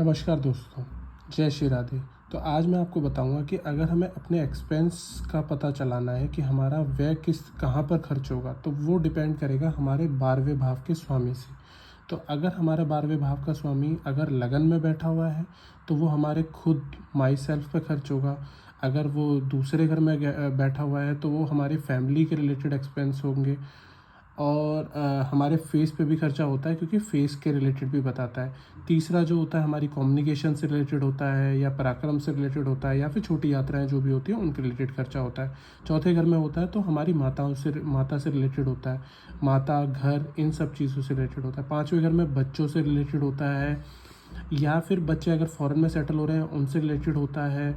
नमस्कार दोस्तों, जय श्री राधे। तो आज मैं आपको बताऊंगा कि अगर हमें अपने एक्सपेंस का पता चलाना है कि हमारा व्यय कहाँ पर खर्च होगा, तो वो डिपेंड करेगा हमारे 12वें भाव के स्वामी से। तो अगर हमारे 12वें भाव का स्वामी अगर लगन में बैठा हुआ है तो वो हमारे खुद माई सेल्फ पे खर्च होगा। अगर वो दूसरे घर में बैठा हुआ है तो वो हमारे फैमिली के रिलेटेड एक्सपेंस होंगे। और हमारे फेस पे भी खर्चा होता है, क्योंकि फेस के रिलेटेड भी बताता है। तीसरा जो होता है हमारी कम्युनिकेशन से रिलेटेड होता है, या पराक्रम से रिलेटेड होता है, या फिर छोटी यात्राएं जो भी होती हैं उनके रिलेटेड खर्चा होता है। चौथे घर में होता है तो हमारी माता से रिलेटेड होता है। माता, घर, इन सब चीज़ों से रिलेटेड होता है। पाँचवें घर में बच्चों से रिलेटेड होता है, या फिर बच्चे अगर फॉरेन में सेटल हो रहे हैं उनसे रिलेटेड होता है।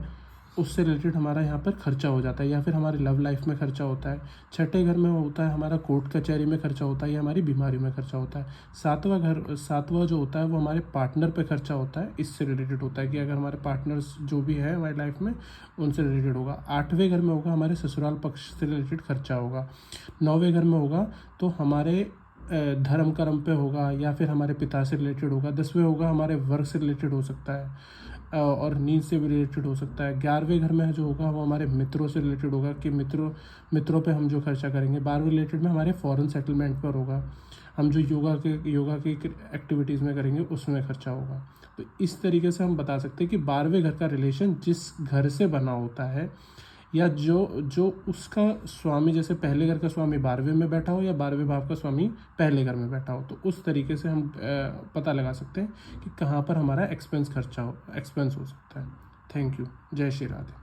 उससे रिलेटेड हमारा यहाँ पर खर्चा हो जाता है, या फिर हमारी लव लाइफ में खर्चा होता है। छठे घर में होता है हमारा कोर्ट कचहरी में खर्चा होता है, या हमारी बीमारी में खर्चा होता है। सातवां जो होता है वो हमारे पार्टनर पे खर्चा होता है। इससे रिलेटेड होता है कि अगर हमारे पार्टनर्स जो भी है हमारी लाइफ में उनसे रिलेटेड होगा। आठवें घर में होगा हमारे ससुराल पक्ष से रिलेटेड खर्चा होगा। नौवें घर में होगा तो हमारे धर्म कर्म पे होगा, या फिर हमारे पिता से रिलेटेड होगा। 10वें होगा हमारे वर्क से रिलेटेड हो सकता है, और नींद से भी रिलेटेड हो सकता है। 11वें घर में जो होगा वो हमारे मित्रों से रिलेटेड होगा, कि मित्रों पे हम जो खर्चा करेंगे। 12वें रिलेटेड में हमारे फॉरेन सेटलमेंट पर होगा। हम जो योगा की एक्टिविटीज़ में करेंगे उसमें खर्चा होगा। तो इस तरीके से हम बता सकते हैं कि 12वें घर का रिलेशन जिस घर से बना होता है, या जो जो उसका स्वामी, जैसे पहले घर का स्वामी 12वें में बैठा हो या 12वें भाव का स्वामी पहले घर में बैठा हो, तो उस तरीके से हम पता लगा सकते हैं कि कहाँ पर हमारा एक्सपेंस हो सकता है। Thank you. जय श्री राधे।